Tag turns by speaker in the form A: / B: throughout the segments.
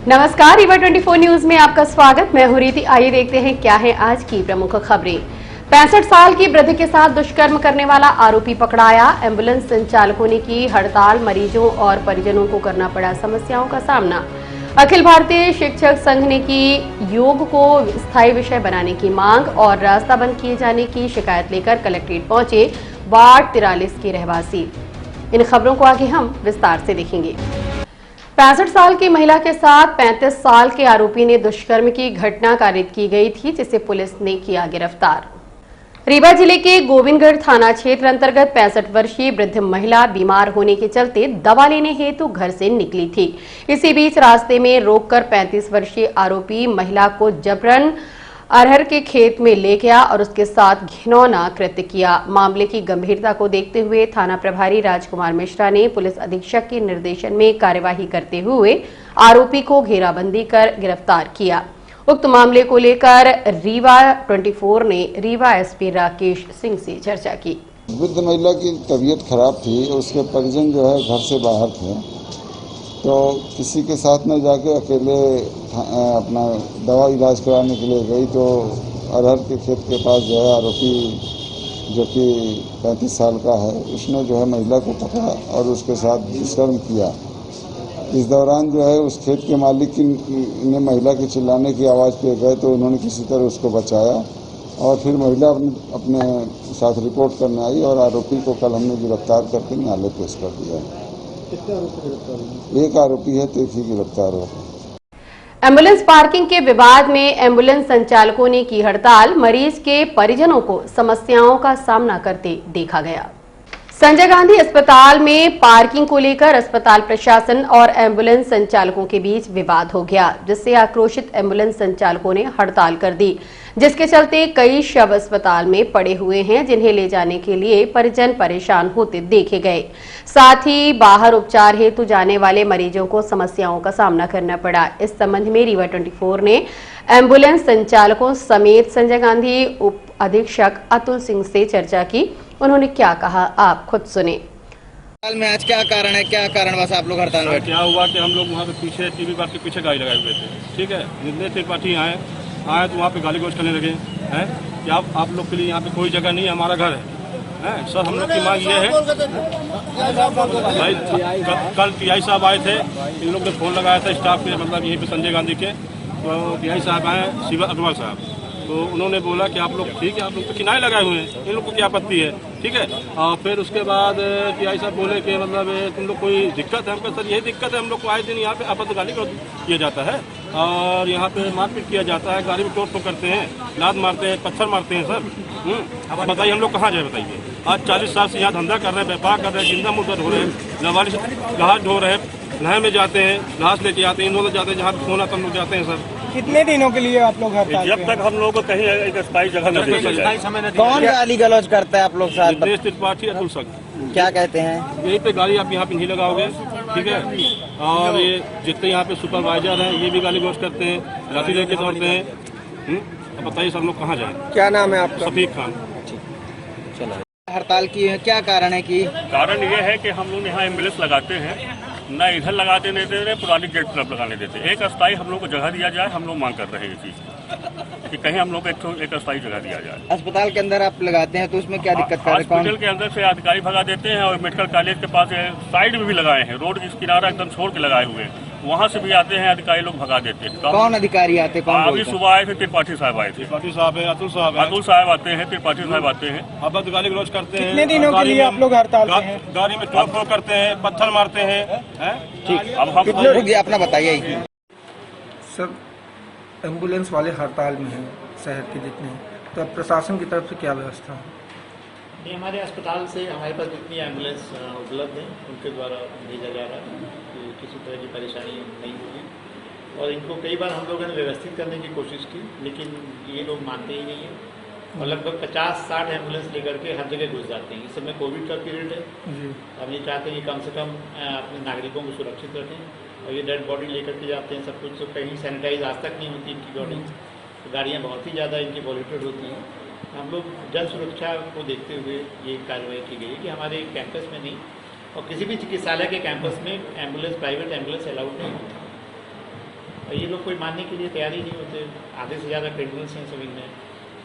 A: नमस्कार, रीवा 24 न्यूज में आपका स्वागत। मैं हूं रीति। आइए देखते हैं क्या है आज की प्रमुख खबरें। 65 साल की वृद्ध के साथ दुष्कर्म करने वाला आरोपी पकड़ाया। एम्बुलेंस संचालकों ने की हड़ताल। मरीजों और परिजनों को करना पड़ा समस्याओं का सामना। अखिल भारतीय शिक्षक संघ ने की योग को स्थायी विषय बनाने की मांग और रास्ता बंद किए जाने की शिकायत लेकर कलेक्ट्रेट पहुंचे वार्ड 43 के रहवासी। इन खबरों को आगे हम विस्तार से देखेंगे। 65 साल की महिला के साथ 35 साल के आरोपी ने दुष्कर्म की घटना कारित की गई थी, जिसे पुलिस ने किया गिरफ्तार। रीवा जिले के गोविंदगढ़ थाना क्षेत्र अंतर्गत 65 वर्षीय वृद्ध महिला बीमार होने के चलते दवा लेने हेतु घर से निकली थी। इसी बीच रास्ते में रोककर 35 वर्षीय आरोपी महिला को जबरन अरहर के खेत में ले गया और उसके साथ घिनौना कृत्य किया। मामले की गंभीरता को देखते हुए थाना प्रभारी राजकुमार मिश्रा ने पुलिस अधीक्षक के निर्देशन में कार्यवाही करते हुए आरोपी को घेराबंदी कर गिरफ्तार किया। उक्त मामले को लेकर रीवा 24 ने रीवा एसपी राकेश सिंह से चर्चा की।
B: वृद्ध महिला की तबीयत खराब थी, उसके परिजन जो है घर से बाहर थे, तो किसी के साथ न जाके अकेले अपना दवा इलाज कराने के लिए गई, तो अरहर के खेत के पास जो है आरोपी जो कि 35 साल का है, उसने जो है महिला को पकड़ा और उसके साथ दुष्कर्म किया। इस दौरान जो है उस खेत के मालिक ने महिला के चिल्लाने की आवाज़ पे गए, तो उन्होंने किसी तरह उसको बचाया और फिर महिला अपने साथ रिपोर्ट करने आई और आरोपी को कल हमने गिरफ्तार करके न्यायालय पेश कर दिया।
C: कितने आरोपी गिरफ्तार हुए?
B: एक आरोपी है, तो एक ही गिरफ्तार हुआ।
A: एम्बुलेंस पार्किंग के विवाद में एम्बुलेंस संचालकों ने की हड़ताल। मरीज के परिजनों को समस्याओं का सामना करते देखा गया। संजय गांधी अस्पताल में पार्किंग को लेकर अस्पताल प्रशासन और एम्बुलेंस संचालकों के बीच विवाद हो गया, जिससे आक्रोशित एम्बुलेंस संचालकों ने हड़ताल कर दी, जिसके चलते कई शव अस्पताल में पड़े हुए हैं, जिन्हें ले जाने के लिए परिजन परेशान होते देखे गए। साथ ही बाहर उपचार हेतु जाने वाले मरीजों को समस्याओं का सामना करना पड़ा। इस संबंध में रीवा 24 ने एम्बुलेंस संचालकों समेत संजय गांधी उप अधीक्षक अतुल सिंह से चर्चा की। उन्होंने क्या कहा, आप खुद सुने।
D: हड़ताल में आज क्या कारण है, क्या कारणवश आप लोग हड़ताल में?
C: क्या हुआ कि हम लोग वहाँ पे पीछे टीवी पार्क के पीछे गाड़ी लगाए हुए थे, ठीक है। जितने त्रिपाठी आए तो वहाँ पे गाली गलौज करने लगे हैं कि आप लोग के लिए यहाँ पे कोई जगह नहीं है, हमारा घर है। सर, हम लोग की मांग ये है भाई, कल टीआई साहब आए थे, इन लोग ने फोन लगाया था स्टाफ के, मतलब यहीं पे संजय गांधी के, तो टीआई साहब आए शिवा अग्रवाल साहब, तो उन्होंने बोला कि आप लोग ठीक है, आप लोग तो किनारे लगाए हुए हैं, इन लोग को क्या आपत्ति है, ठीक है। और फिर उसके बाद टीआई साहब बोले कि मतलब तुम लोग कोई दिक्कत है? हमको सर यही दिक्कत है, हम लोग को आए दिन यहाँ पे आपत्ति गाली किया जाता है और यहाँ पे मारपीट किया जाता है, गाड़ी में टोक टोक करते हैं, लात मारते हैं, पत्थर मारते हैं सर। अब बताइए हम लोग कहाँ जाए? बताइए। आज 40 साल से यहाँ धंधा कर रहे हैं, व्यापार कर रहे हैं, जिंदा मुर्दा ढो रहे हैं, लवाली से घास ढो रहे हैं, नहर में जाते हैं, घास लेके आते हैं, इन लोग जाते हैं जहाँ सोना तब लोग जाते हैं सर।
E: कितने दिनों के लिए आप लोग हड़ताल?
C: जब तक हम लोग को कहीं एक स्थायी जगह न दी जाए।
D: कौन गाली गलौज करता है आप लोग साथ?
C: दिनेश त्रिपाठी, अतुल सिंह।
D: क्या कहते हैं?
C: यहीं पे गाड़ी आप यहाँ पे नहीं लगाओगे, ठीक है। और ये जितने यहाँ पे सुपरवाइजर हैं ये भी गाली गलौज करते हैं, लाठी लेके दौड़ते हैं। अब बताइए सब लोग कहाँ जाए?
E: क्या नाम है आपका?
C: सफीक खान।
D: चलो, हड़ताल की है, क्या कारण है? कि
F: कारण ये है कि हम लोग यहाँ एम्बुलेंस लगाते हैं, न इधर लगाते नहीं देते, पुरानी गेट तरफ लगाने देते। एक अस्थायी हम लोग को जगह दिया जाए, हम लोग मांग कर रहे हैं ये चीज़ कि कहीं हम लोग को एक अस्थायी जगह दिया जाए।
D: अस्पताल के अंदर आप लगाते हैं तो उसमें क्या दिक्कत कर रहे हैं?
F: हॉस्पिटल के अंदर से अधिकारी भगा देते हैं और मेडिकल कॉलेज के पास साइड में भी लगाए हैं, रोड के किनारा एकदम छोड़ के लगाए हुए हैं, वहाँ से भी आते हैं अधिकारी लोग भगा देते हैं।
D: कौन अधिकारी आते? कौन?
F: अभी सुबह आए थे, त्रिपाठी साहब आए थे।
C: त्रिपाठी साहब है, अतुल साहब है।
F: अतुल साहब आते हैं, त्रिपाठी साहब आते हैं।
C: अब गाली गलौज करते हैं।
E: कितने दिनों के लिए आप लोग हड़ताल पे हैं?
C: गाड़ी में टोक टोक करते हैं, पत्थर मारते हैं।
D: ठीक,
F: अब हम
D: रुकिए, अपना बताइए।
E: सब एम्बुलेंस वाले हड़ताल में हैं शहर के जितने, तो अब प्रशासन की तरफ से क्या व्यवस्था है?
G: ये हमारे अस्पताल से हमारे पास जितनी एम्बुलेंस उपलब्ध हैं उनके द्वारा भेजा जा रहा है कि किसी तरह की परेशानी नहीं होगी। और इनको कई बार हम लोगों ने व्यवस्थित करने की कोशिश की, लेकिन ये लोग मानते ही नहीं हैं और लगभग 50-60 एम्बुलेंस लेकर के हर जगह घुस जाते हैं। इस समय कोविड का पीरियड है, हम ये चाहते हैं कि कम से कम अपने नागरिकों को सुरक्षित रखें और ये डेड बॉडी लेकर के जाते हैं सब कुछ, तो कहीं सैनिटाइज आज तक नहीं होती इनकी बॉडी, तो गाड़ियाँ बहुत ही ज़्यादा इनकी पॉल्यूटेड होती हैं। हम लोग जन सुरक्षा को देखते हुए ये कार्रवाई की गई कि हमारे कैंपस में नहीं और किसी भी चिकित्सालय के कैंपस में एम्बुलेंस, प्राइवेट एम्बुलेंस अलाउड नहीं होती। ये लोग कोई मानने के लिए तैयार ही नहीं होते। आधे से ज़्यादा क्रिमिनल्स हैं सब इनमें।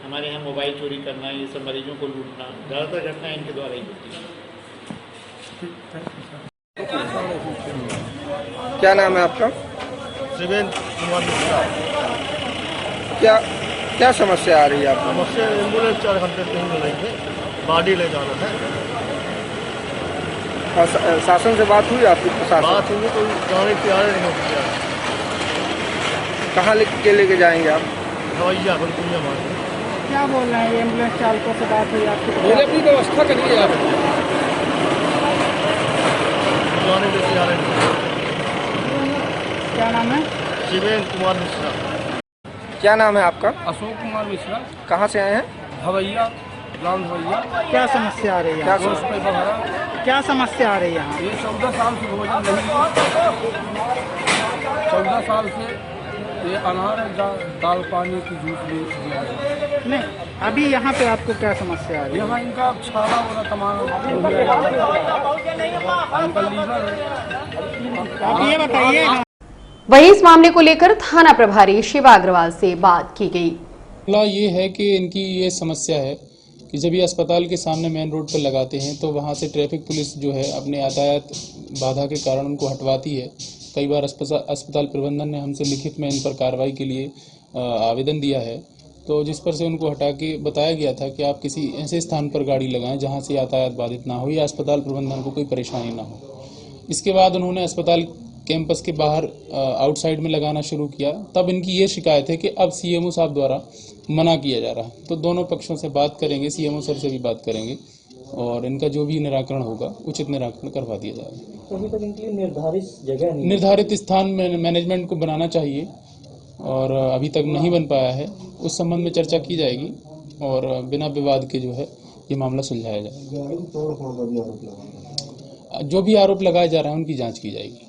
G: हमारे यहाँ मोबाइल चोरी करना, ये सब मरीजों को लूटना, ज़्यादातर घटनाएं इनके द्वारा ही होती हैं।
E: क्या नाम है आपका?
C: शिवेंद्र कुमार मिश्रा।
E: क्या समस्या आ रही है आपको?
C: समस्या एम्बुलेंस 4 घंटे से नहीं मिल रही है, बॉडी ले जाना है।
E: शासन से बात हुई आपकी? प्रशासन
C: बात हुई तो जाने की तैयार नहीं होती है।
E: कहाँ लेके जाएंगे आप?
C: हवैया बलकुनिया मार।
H: क्या बोल रहे हैं? एम्बुलेंस चालकों से बात हुई आपकी?
E: बोले अपनी व्यवस्था करिए आप।
C: जाने के तैयार नहीं।
H: क्या नाम है?
C: शिवेंद्र कुमार मिश्रा।
E: क्या नाम है आपका?
I: अशोक कुमार मिश्रा।
E: कहाँ से आए हैं?
I: हवैया, ग्राम हवैया।
H: क्या समस्या आ रही है?
E: क्या
H: क्या समस्या आ रही है यहाँ?
I: ये 14 साल से भोजन नहीं, 14 साल से ये अनार दाल पानी की जूस भी दिया है।
H: नहीं, अभी यहाँ पे आपको क्या समस्या आ रही है?
I: यहाँ इनका छाला हो रहा तमाम, इनका लीवर है।
H: आप ये बताइए।
A: वहीं इस मामले को लेकर थाना प्रभारी शिवा अग्रवाल से बात की गई।
J: मामला ये है कि इनकी ये समस्या है कि जब ये अस्पताल के सामने मेन रोड पर लगाते हैं तो वहाँ से ट्रैफिक पुलिस जो है अपने यातायात बाधा के कारण उनको हटवाती है। कई बार अस्पताल प्रबंधन ने हमसे लिखित में इन पर कार्रवाई के लिए आवेदन दिया है, तो जिस पर से उनको हटा के बताया गया था कि आप किसी ऐसे स्थान पर गाड़ी लगाएं जहाँ से यातायात बाधित ना हो या अस्पताल प्रबंधन को कोई परेशानी ना हो। इसके बाद उन्होंने अस्पताल कैंपस के बाहर आउटसाइड में लगाना शुरू किया। तब इनकी ये शिकायत है कि अब सीएमओ साहब द्वारा मना किया जा रहा है। तो दोनों पक्षों से बात करेंगे, सीएमओ सर से भी बात करेंगे और इनका जो भी निराकरण होगा उचित निराकरण करवा दिया जाएगा।
K: अभी तक इनके लिए निर्धारित जगह नहीं,
J: निर्धारित स्थान में मैनेजमेंट को बनाना चाहिए और अभी तक नहीं बन पाया है। उस संबंध में चर्चा की जाएगी और बिना विवाद के जो है ये मामला सुलझाया जाएगा। जो भी आरोप लगाए जा रहे हैं उनकी जाँच की जाएगी।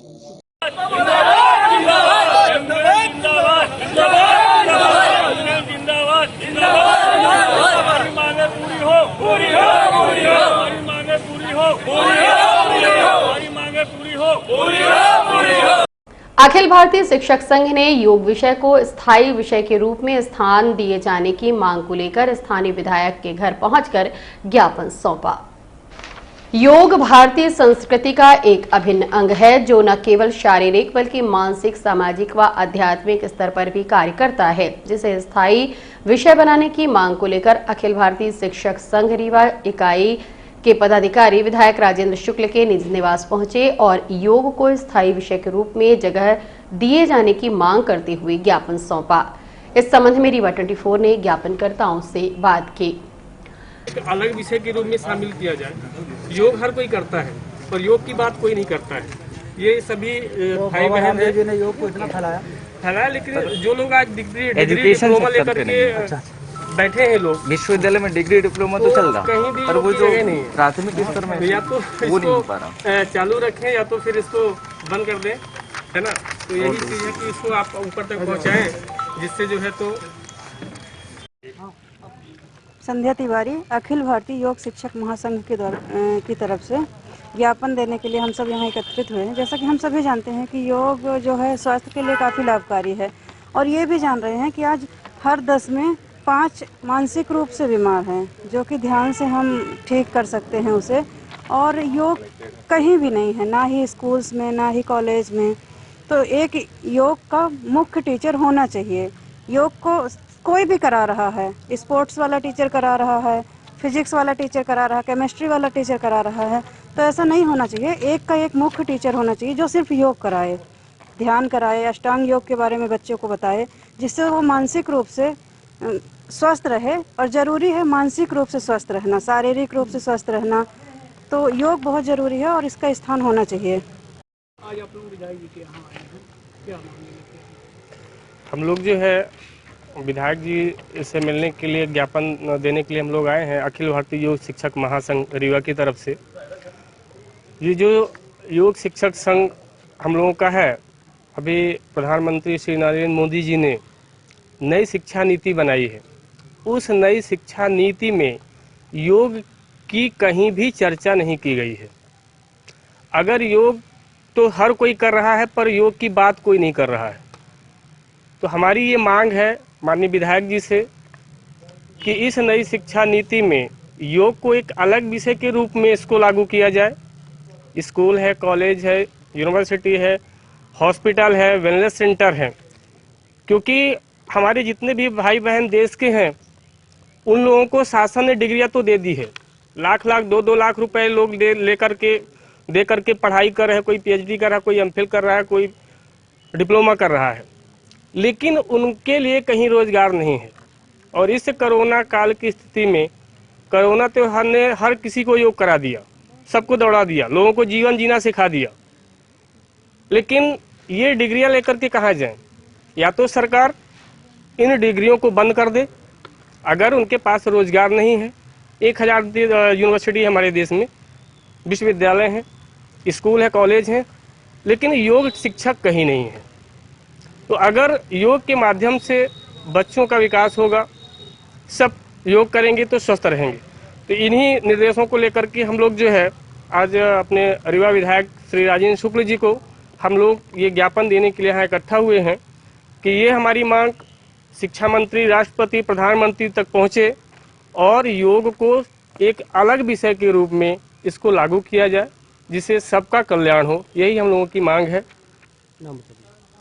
A: अखिल भारतीय शिक्षक संघ ने योग विषय को स्थायी विषय के रूप में स्थान दिए जाने की मांग को लेकर स्थानीय विधायक के घर पहुंचकर ज्ञापन सौंपा। योग भारतीय संस्कृति का एक अभिन्न अंग है जो न केवल शारीरिक बल्कि मानसिक, सामाजिक व आध्यात्मिक स्तर पर भी कार्य करता है, जिसे स्थायी विषय बनाने की मांग को लेकर अखिल भारतीय शिक्षक संघ रीवा इकाई के पदाधिकारी विधायक राजेंद्र शुक्ल के निज निवास पहुंचे और योग को स्थायी विषय के रूप में जगह दिए जाने की मांग करते हुए ज्ञापन सौंपा। इस संबंध में रीवा 24 ने ज्ञापनकर्ताओं से बात की।
L: अलग विषय के रूप में शामिल किया जाए। योग हर कोई करता है पर योग की बात कोई नहीं करता है। ये सभी भाई बहन ने
H: योग को इतना
L: फैलाया, लेकिन जो लोग आज डिग्री डिप्लोमा लेकर के बैठे हैं लोग,
D: विश्वविद्यालय में डिग्री डिप्लोमा तो चल रहा
L: कहीं भी
D: पर वो जो
L: नहीं
D: प्राथमिक स्तर में
L: या तो
D: वो नहीं हो पा रहा।
L: चालू रखें या तो फिर इसको बंद कर दें, है ना। तो यही चीज है कि इसको आप ऊपर तक पहुंचाएं जिससे जो है तो।
H: संध्या तिवारी, अखिल भारतीय योग शिक्षक महासंघ की तरफ से ज्ञापन देने के लिए हम सब यहाँ एकत्रित हुए हैं। जैसा कि हम सभी जानते हैं कि योग जो है स्वास्थ्य के लिए काफ़ी लाभकारी है और ये भी जान रहे हैं कि आज हर 10 में 5 मानसिक रूप से बीमार हैं, जो कि ध्यान से हम ठीक कर सकते हैं उसे। और योग कहीं भी नहीं है, ना ही स्कूल्स में ना ही कॉलेज में। तो एक योग का मुख्य टीचर होना चाहिए। योग को कोई भी करा रहा है, स्पोर्ट्स वाला टीचर करा रहा है, फिजिक्स वाला टीचर करा रहा है, केमिस्ट्री वाला टीचर करा रहा है, तो ऐसा नहीं होना चाहिए। एक का एक मुख्य टीचर होना चाहिए जो सिर्फ योग कराए, ध्यान कराए, अष्टांग योग के बारे में बच्चों को बताए, जिससे वो मानसिक रूप से स्वस्थ रहे। और ज़रूरी है मानसिक रूप से स्वस्थ रहना, शारीरिक रूप से स्वस्थ रहना, तो योग बहुत ज़रूरी है और इसका स्थान होना चाहिए।
L: आज आप लोग विधायक जी के यहाँ आए हैं, क्या हम लोग जो है विधायक जी से मिलने के लिए, ज्ञापन देने के लिए हम लोग आए हैं अखिल भारतीय योग शिक्षक महासंघ रीवा की तरफ से। ये जो योग शिक्षक संघ हम लोगों का है, अभी प्रधानमंत्री श्री नरेंद्र मोदी जी ने नई शिक्षा नीति बनाई है। उस नई शिक्षा नीति में योग की कहीं भी चर्चा नहीं की गई है। अगर योग तो हर कोई कर रहा है पर योग की बात कोई नहीं कर रहा है। तो हमारी ये मांग है माननीय विधायक जी से कि इस नई शिक्षा नीति में योग को एक अलग विषय के रूप में इसको लागू किया जाए। स्कूल है, कॉलेज है, यूनिवर्सिटी है, हॉस्पिटल है, वेलनेस सेंटर है, क्योंकि हमारे जितने भी भाई बहन देश के हैं उन लोगों को शासन ने डिग्रियां तो दे दी है, लाख लाख 2-2 लाख रुपए लोग दे करके पढ़ाई कर रहे हैं, कोई पीएचडी कर रहा है, कोई एमफिल कर रहा है, कोई डिप्लोमा कर रहा है, लेकिन उनके लिए कहीं रोजगार नहीं है। और इस कोरोना काल की स्थिति में कोरोना त्योहार ने हर किसी को योग करा दिया, सबको दौड़ा दिया, लोगों को जीवन जीना सिखा दिया, लेकिन ये डिग्रियां लेकर के कहाँ जाएं? या तो सरकार इन डिग्रियों को बंद कर दे, अगर उनके पास रोजगार नहीं है। 1000 यूनिवर्सिटी है हमारे देश में, विश्वविद्यालय हैं, स्कूल है, कॉलेज हैं, लेकिन योग शिक्षक कहीं नहीं है। तो अगर योग के माध्यम से बच्चों का विकास होगा, सब योग करेंगे तो स्वस्थ रहेंगे। तो इन्हीं निर्देशों को लेकर के हम लोग जो है आज अपने रीवा विधायक श्री राजेंद्र शुक्ल जी को हम लोग ये ज्ञापन देने के लिए यहाँ इकट्ठा हुए हैं कि ये हमारी मांग शिक्षा मंत्री, राष्ट्रपति, प्रधानमंत्री तक पहुँचे और योग को एक अलग विषय के रूप में इसको लागू किया जाए, जिससे सबका कल्याण हो। यही हम लोगों की मांग है।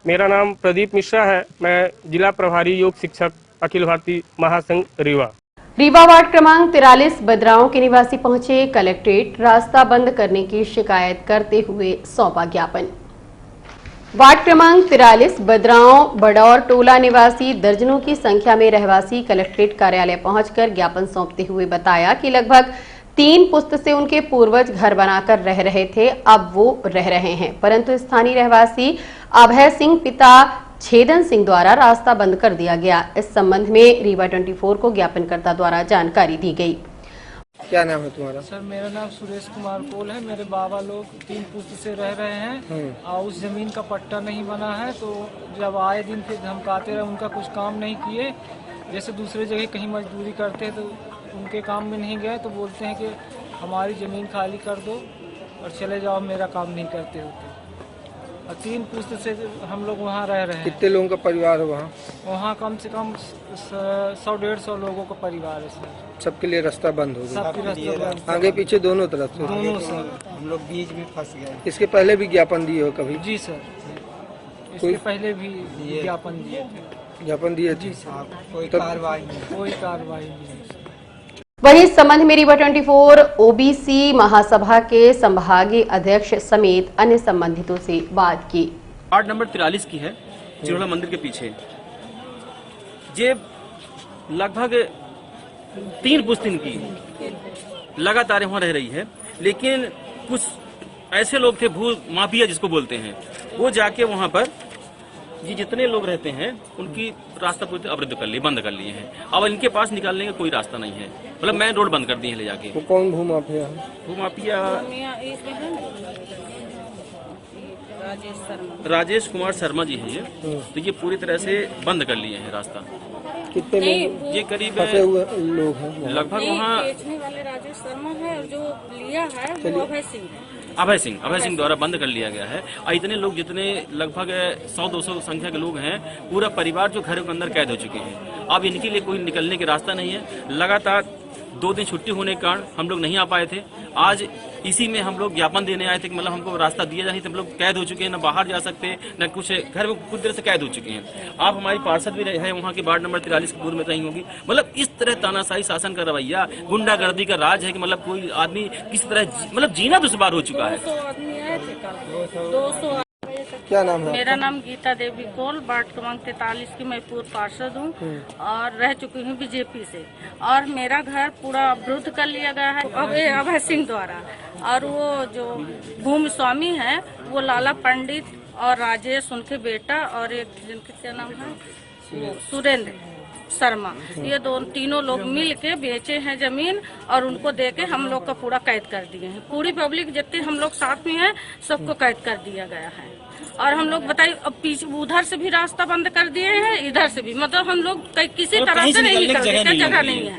L: मेरा नाम प्रदीप मिश्रा है, मैं जिला प्रभारी योग शिक्षक अखिल भारतीय महासंघ रीवा।
A: रीवा वार्ड क्रमांक 43 बदराओं के निवासी पहुंचे कलेक्ट्रेट, रास्ता बंद करने की शिकायत करते हुए सौंपा ज्ञापन। वार्ड क्रमांक 43 बदराओं बडौर टोला निवासी दर्जनों की संख्या में रहवासी कलेक्ट्रेट कार्यालय पहुंचकर ज्ञापन सौंपते हुए बताया कि लगभग 3 पुश्त से उनके पूर्वज घर बनाकर रह रहे थे, अब वो रह रहे हैं, परंतु स्थानीय रहवासी अभय सिंह पिता छेदन सिंह द्वारा रास्ता बंद कर दिया गया। इस संबंध में रीवा 24 को ज्ञापनकर्ता द्वारा जानकारी दी गई।
E: क्या नाम है तुम्हारा?
I: सर मेरा नाम सुरेश कुमार कोल है। मेरे बाबा लोग 3 पुश्त से रह रहे हैं और उस जमीन का पट्टा नहीं बना है, तो जब आए दिन फिर धमकाते रहे, उनका कुछ काम नहीं किए। जैसे दूसरे जगह कहीं मजदूरी करते हैं तो उनके काम में नहीं गए तो बोलते हैं कि हमारी ज़मीन खाली कर दो और चले जाओ, मेरा काम नहीं करते होते। और 3 पुश्त से हम लोग वहाँ रह रहे हैं।
E: कितने लोगों का परिवार है वहाँ?
I: वहाँ कम से कम 100-150 लोगों का परिवार है सर।
E: सबके लिए रास्ता बंद हो गया?
I: सबके रास्ता बंद,
E: आगे पीछे दोनों तरफ से?
I: दोनों सर।
D: हम लोग बीच में फंस गए।
E: इसके पहले भी ज्ञापन दिए हो कभी?
I: जी सर, इसके पहले भी ज्ञापन दिए थे।
E: ज्ञापन दिए
I: जी सर,
D: कोई कार्रवाई नहीं।
I: कोई कार्रवाई नहीं।
A: वहीं इस संबंध में रीवा 24 ओबीसी महासभा के संभागीय अध्यक्ष समेत अन्य संबंधितों से बात की।
M: वार्ड नंबर 43 की है, चिरोला मंदिर के पीछे। ये लगभग 3 पुश्त इनकी लगातार वहाँ रह रही है, लेकिन कुछ ऐसे लोग थे, भू माफिया जिसको बोलते हैं, वो जाके वहाँ पर ये जितने लोग रहते हैं उनकी रास्ता पूरी अवरुद्ध कर लिए, बंद कर लिए हैं। अब इनके पास निकालने का कोई रास्ता नहीं है, मतलब मेन रोड बंद कर दिए हैं ले जाके।
E: वो कौन भूमाफिया है?
M: भूमाफिया राजेश कुमार शर्मा जी है ये। तो ये पूरी तरह से बंद कर लिए हैं रास्ता।
E: कितने लोग?
M: ये करीब
E: फंसे हुए लोग हैं
M: लगभग वहाँ।
N: बेचने वाले राजेश शर्मा है और जो लिया है वो अभय सिंह है।
M: अभय सिंह द्वारा बंद कर लिया गया है। और इतने लोग, जितने लगभग 100-200 संख्या के लोग हैं, पूरा परिवार जो घरों के अंदर कैद हो चुके हैं। अब इनके लिए कोई निकलने का रास्ता नहीं है। लगातार 2 दिन छुट्टी होने के कारण हम लोग नहीं आ पाए थे। आज इसी में हम लोग ज्ञापन देने आए थे कि मतलब हमको रास्ता दिया जाए, तो हम लोग कैद हो चुके हैं, न बाहर जा सकते, न कुछ, घर में पूरी तरह से कैद हो चुके हैं। आप हमारी पार्षद भी है वहाँ के वार्ड नंबर 43 की पूर्व में रही होंगी। मतलब इस तरह तानाशाही शासन का रवैया, गुंडागर्दी का राज है कि मतलब कोई आदमी किस तरह मतलब जीना दुश्वार हो चुका है।
N: 200 आदमी आए थे कल, 200।
E: क्या नाम है?
N: मेरा नाम गीता देवी कोल, वार्ड क्रमांक 43 की मैं पूर्व पार्षद हूँ और रह चुकी हूँ बीजेपी से। और मेरा घर पूरा अवरुद्ध कर लिया गया है अभय सिंह द्वारा। और वो जो भूमि स्वामी है वो लाला पंडित और राजेश उनके बेटा और एक जिनके क्या नाम है सुरेंद्र शर्मा, ये तीनों लोग मिल के बेचे हैं जमीन और उनको देके हम लोग का पूरा कैद कर दिए हैं। पूरी पब्लिक जितने हम लोग साथ में हैं सबको कैद कर दिया गया है। और हम लोग बताइए, अब पीछे उधर से भी रास्ता बंद कर दिए हैं, इधर से भी, मतलब हम लोग किसी तरह से नहीं निकल सकते, जगह नहीं है।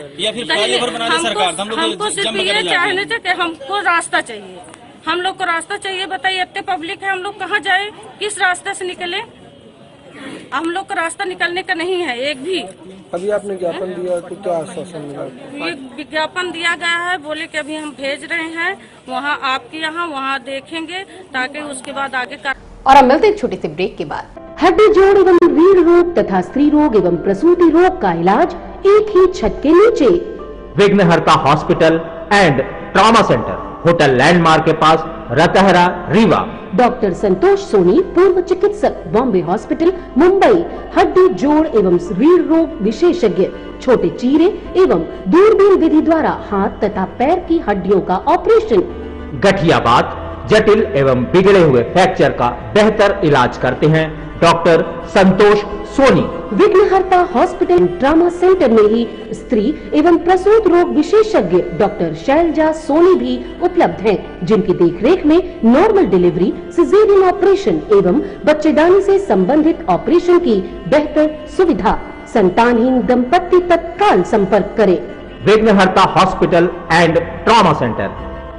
N: हमको सिर्फ ये चाहने थे कि हमको रास्ता चाहिए, हम लोग को रास्ता चाहिए। बताइए, इतने पब्लिक है, हम लोग कहाँ जाए, किस रास्ते से निकले? हम लोग का रास्ता निकलने का नहीं है एक भी।
E: अभी आपने ज्ञापन दिया तो क्या आश्वासन मिला?
N: ये विज्ञापन दिया गया है, बोले कि अभी हम भेज रहे हैं वहाँ आपके यहाँ, वहाँ देखेंगे ताकि उसके बाद आगे कर।
A: और अब मिलते हैं छोटे से ब्रेक के बाद। हड्डी जोड़ एवं रीढ़ रोग तथा स्त्री रोग एवं प्रसूति रोग का इलाज एक ही छत के नीचे।
O: विघ्नहर्ता hospital and trauma centre, hotel landmark के पास, रतहरा, रीवा।
A: डॉक्टर संतोष सोनी, पूर्व चिकित्सक, बॉम्बे हॉस्पिटल, मुंबई। हड्डी जोड़ एवं रीढ़ रोग विशेषज्ञ, छोटे चीरे एवं दूरबीन विधि द्वारा हाथ तथा पैर की हड्डियों का ऑपरेशन।
O: गठियाबात, जटिल एवं बिगड़े हुए फ्रैक्चर का बेहतर इलाज करते हैं डॉक्टर संतोष सोनी।
A: विघ्नहर्ता हॉस्पिटल ट्रॉमा सेंटर में ही स्त्री एवं प्रसूत रोग विशेषज्ञ डॉक्टर शैलजा सोनी भी उपलब्ध हैं, जिनकी देखरेख में नॉर्मल डिलीवरी, सिजेरियन ऑपरेशन एवं बच्चेदानी से संबंधित ऑपरेशन की बेहतर सुविधा। संतानहीन दंपत्ति तत्काल संपर्क करें।
O: विघ्नहर्ता hospital and trauma centre,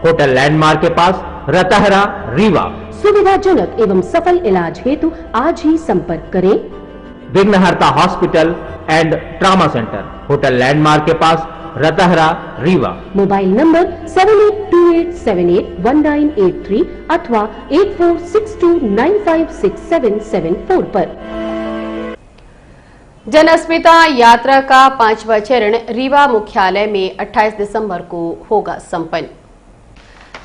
O: hotel landmark के पास, रतहरा, रीवा।
A: सुविधाजनक एवं सफल इलाज हेतु आज ही संपर्क करें।
O: विघ्नहर्ता hospital and trauma centre, hotel landmark के पास, रतहरा, रीवा।
A: मोबाइल नंबर 7828781983 अथवा 8462956774 पर। जन अस्मिता यात्रा का 5वां चरण रीवा मुख्यालय में 28 दिसंबर को होगा संपन्न।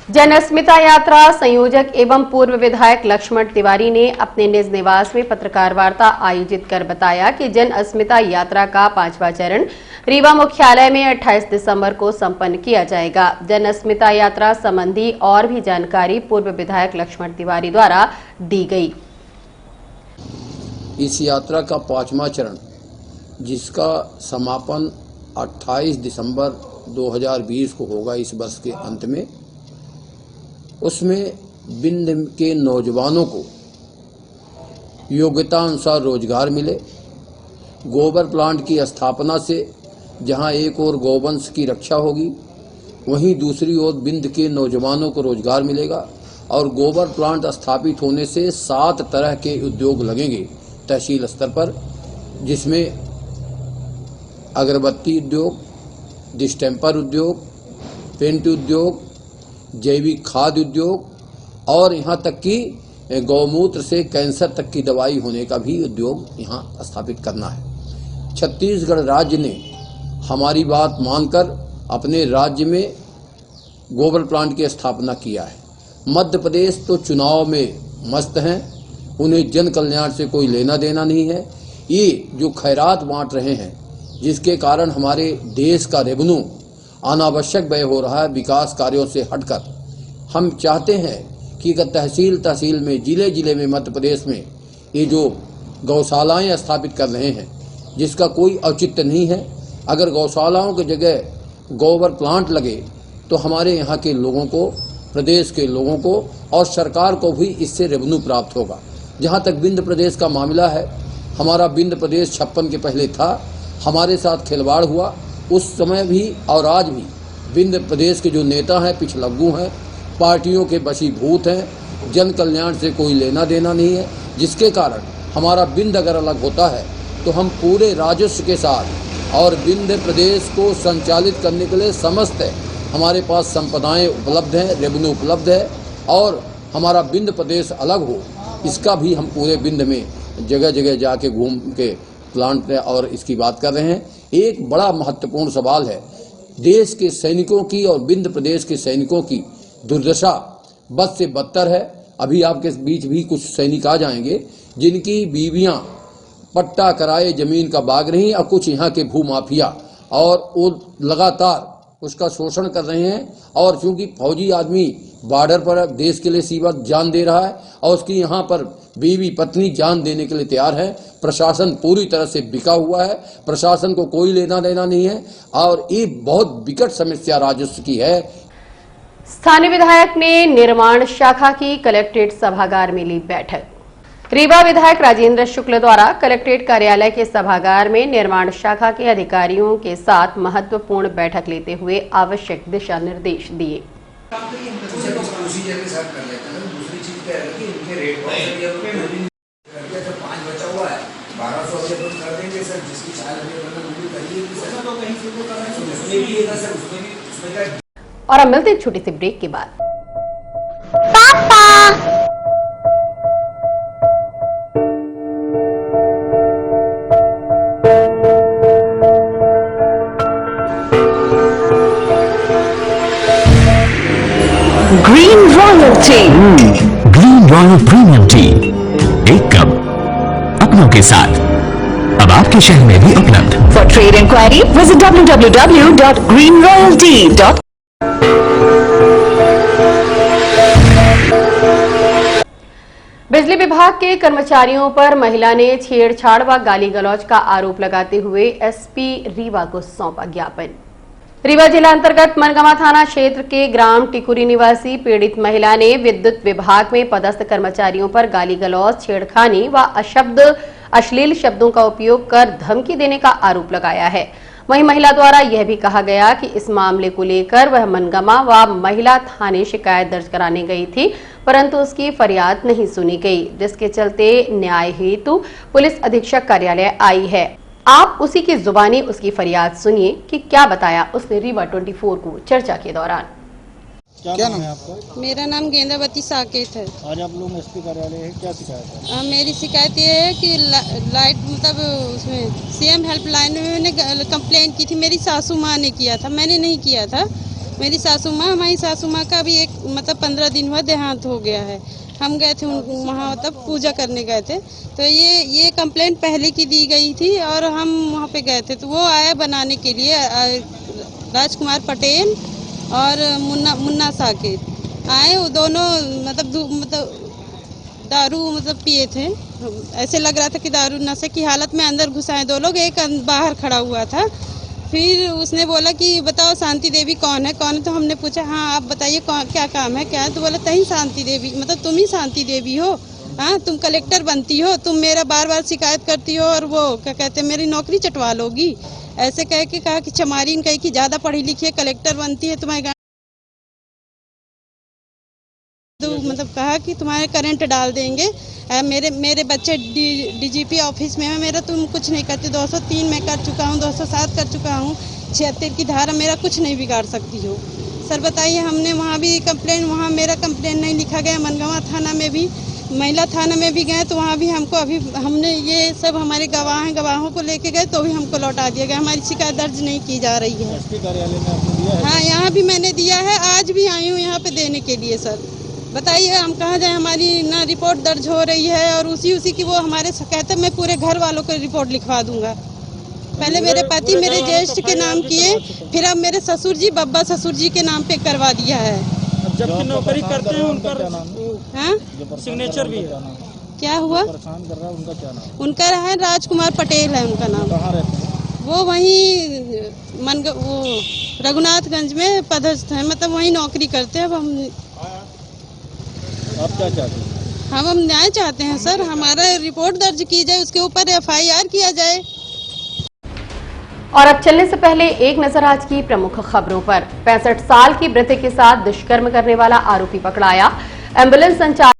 A: जन अस्मिता यात्रा संयोजक एवं पूर्व विधायक लक्ष्मण तिवारी ने अपने निज निवास में पत्रकार वार्ता आयोजित कर बताया कि जन अस्मिता यात्रा का 5वां चरण रीवा मुख्यालय में 28 दिसंबर को संपन्न किया जाएगा। जन अस्मिता यात्रा संबंधी और भी जानकारी पूर्व विधायक लक्ष्मण तिवारी द्वारा दी गई।
P: इस यात्रा का 5वां चरण, जिसका समापन 28 दिसंबर 2020 को होगा, इस वर्ष के अंत में, उसमें बिंद के नौजवानों को योग्यता अनुसार रोजगार मिले। गोबर प्लांट की स्थापना से जहां एक ओर गौवंश की रक्षा होगी, वहीं दूसरी ओर बिंद के नौजवानों को रोजगार मिलेगा। और गोबर प्लांट स्थापित होने से 7 तरह के उद्योग लगेंगे तहसील स्तर पर, जिसमें अगरबत्ती उद्योग, डिस्टेम्पर उद्योग, पेंट उद्योग, जैविक खाद्य उद्योग और यहाँ तक कि गौमूत्र से कैंसर तक की दवाई होने का भी उद्योग यहाँ स्थापित करना है। छत्तीसगढ़ राज्य ने हमारी बात मानकर अपने राज्य में गोबर प्लांट की स्थापना किया है। मध्य प्रदेश तो चुनाव में मस्त हैं, उन्हें जन कल्याण से कोई लेना देना नहीं है। ये जो खैरात बांट रहे हैं, जिसके कारण हमारे देश का रेवेन्यू अनावश्यक व्यय हो रहा है विकास कार्यों से हटकर। हम चाहते हैं कि अगर तहसील तहसील में, जिले जिले में, मध्य प्रदेश में ये जो गौशालाएं स्थापित कर रहे हैं, जिसका कोई औचित्य नहीं है। अगर गौशालाओं की जगह गोबर प्लांट लगे तो हमारे यहाँ के लोगों को, प्रदेश के लोगों को और सरकार को भी इससे रेवेन्यू प्राप्त होगा। जहाँ तक बिंद प्रदेश का मामला है, हमारा बिंद प्रदेश 56 के पहले था, हमारे साथ खिलवाड़ हुआ। उस समय भी और आज भी बिंद प्रदेश के जो नेता हैं पिछलग्गू हैं, पार्टियों के वशीभूत हैं, जन कल्याण से कोई लेना देना नहीं है। जिसके कारण हमारा बिंद अगर अलग होता है तो हम पूरे राजस्व के साथ और बिंद प्रदेश को संचालित करने के लिए समस्त हमारे पास संपदाएं उपलब्ध हैं, रेवेन्यू उपलब्ध है। और हमारा बिंद प्रदेश अलग हो, इसका भी हम पूरे बिंद में जगह जगह जाके घूम के प्लांट और इसकी बात कर रहे हैं। एक बड़ा महत्वपूर्ण सवाल है, देश के सैनिकों की और बिंद प्रदेश के सैनिकों की दुर्दशा बद से बदतर है। अभी आपके बीच भी कुछ सैनिक आ जाएंगे जिनकी बीवियां पट्टा कराए जमीन का बाग रही, और कुछ यहाँ के भूमाफिया और वो लगातार उसका शोषण कर रहे हैं। और चूंकि फौजी आदमी बॉर्डर पर देश के लिए सीमा जान दे रहा है और उसकी यहाँ पर बीवी पत्नी जान देने के लिए तैयार है। प्रशासन पूरी तरह से बिका हुआ है, प्रशासन को कोई लेना देना नहीं है और ये बहुत विकट समस्या राजस्व की है।
A: स्थानीय विधायक ने निर्माण शाखा की कलेक्ट्रेट सभागार में ली बैठक। रीवा विधायक राजेंद्र शुक्ल द्वारा कलेक्ट्रेट कार्यालय के सभागार में निर्माण शाखा के अधिकारियों के साथ महत्वपूर्ण बैठक लेते हुए आवश्यक दिशा निर्देश दिए।
Q: 1200 अपन कर देंगे सर, जिसकी 4 घंटे करना वो भी करिए सर, तो कहीं से तो करना उसमें भी है सर, उसमें क्या।
A: और अब मिलते हैं एक छोटी सी ब्रेक के बाद।
R: Green royal tea, green royal premium tea, एक कप अपनों के साथ, अब आपके शहर में भी उपलब्ध। For trade inquiry visit www.greenroyaltea.com।
A: बिजली विभाग के कर्मचारियों पर महिला ने छेड़छाड़ व गाली गलौज का आरोप लगाते हुए एसपी रीवा को सौंपा ज्ञापन। रीवा जिला अंतर्गत मनगवा थाना क्षेत्र के ग्राम टिकुरी निवासी पीड़ित महिला ने विद्युत विभाग में पदस्थ कर्मचारियों पर गाली गलौज, छेड़खानी व अश्लील शब्दों का उपयोग कर धमकी देने का आरोप लगाया है। वहीं महिला द्वारा यह भी कहा गया कि इस मामले को लेकर वह मनगवा व महिला थाने शिकायत दर्ज कराने गई थी, परंतु उसकी फरियाद नहीं सुनी गई, जिसके चलते न्याय हेतु पुलिस अधीक्षक कार्यालय आई है। आप उसी की जुबानी उसकी फरियाद सुनिए कि क्या बताया उसने रीवा 24 को चर्चा के दौरान।
S: क्या नाम है आपका?
T: मेरा नाम गेंदावती साकेत है।
S: आज आप लोग एसपी कार्यालय है, क्या शिकायत है?
T: मेरी शिकायत ये है कि लाइट मतलब उसमें सीएम हेल्पलाइन में मैंने कंप्लेन की थी। मेरी सासू माँ ने किया था, मैंने नहीं किया था। मेरी सासू माँ, हमारी सासू माँ का भी एक मतलब 15 दिन हुआ देहांत हो गया है। हम गए थे वहाँ मतलब पूजा करने गए थे, तो ये कंप्लेंट पहले की दी गई थी और हम वहाँ पे गए थे, तो वो आया बनाने के लिए राजकुमार पटेल और मुन्ना साकेत आए। वो दोनों मतलब दारू मतलब पिए थे, ऐसे लग रहा था कि दारू नशे की हालत में अंदर घुसाए दो लोग, एक बाहर खड़ा हुआ था। फिर उसने बोला कि बताओ शांति देवी कौन है, तो हमने पूछा हाँ आप बताइए क्या काम है, क्या है, तो बोला तही शांति देवी, मतलब तुम ही शांति देवी हो, हाँ तुम कलेक्टर बनती हो, तुम मेरा बार बार शिकायत करती हो और वो क्या कहते हैं मेरी नौकरी चटवा लोगी, ऐसे कह के कहा कि चमारीन कही कि ज्यादा पढ़ी लिखी है, कलेक्टर बनती है, तुम्हारे मतलब कहा कि तुम्हारे करंट डाल देंगे। मेरे बच्चे डीजीपी ऑफिस में है, मेरा तुम कुछ नहीं करते। 203 में कर चुका हूँ, 207 कर चुका हूँ, 76 की धारा मेरा कुछ नहीं बिगाड़ सकती हो। सर बताइए, हमने वहाँ भी कंप्लेन, वहाँ मेरा कंप्लेन नहीं लिखा गया। मनगवा थाना में भी, महिला थाना में भी गए तो वहाँ भी हमको अभी हमने ये सब हमारे गवाह हैं, गवाहों को लेके गए तो भी हमको लौटा दिया गया। हमारी शिकायत दर्ज नहीं की जा रही है।
S: एसपी कार्यालय में आपने दिया है?
T: हाँ यहाँ भी मैंने दिया है, आज भी आई हूँ यहाँ पे देने के लिए। सर बताइए हम कहाँ जाए, हमारी ना रिपोर्ट दर्ज हो रही है और उसी की वो हमारे कहते मैं पूरे घर वालों को रिपोर्ट लिखवा दूंगा। पहले मेरे पति मेरे ज्येष्ठ के नाम किए, फिर अब मेरे ससुर जी बब्बा ससुर जी के नाम पे करवा दिया है।
S: जबकि नौकरी करते हैं उनका सिग्नेचर भी है।
T: क्या हुआ?
S: परेशान कर रहा है, उनका क्या नाम?
T: उनका है राजकुमार पटेल है उनका नाम।
S: कहाँ रहते हैं
T: वो? वहीं वो रघुनाथगंज में पदस्थ है, मतलब वहीं नौकरी करते हैं। अब हम
S: आप क्या चाहते हैं?
T: हम न्याय चाहते हैं सर, हमारा रिपोर्ट दर्ज की जाए, उसके ऊपर FIR किया जाए।
A: और अब चलने से पहले एक नजर आज की प्रमुख खबरों पर। 65 साल की वृद्ध के साथ दुष्कर्म करने वाला आरोपी पकड़ाया। एम्बुलेंस संचालक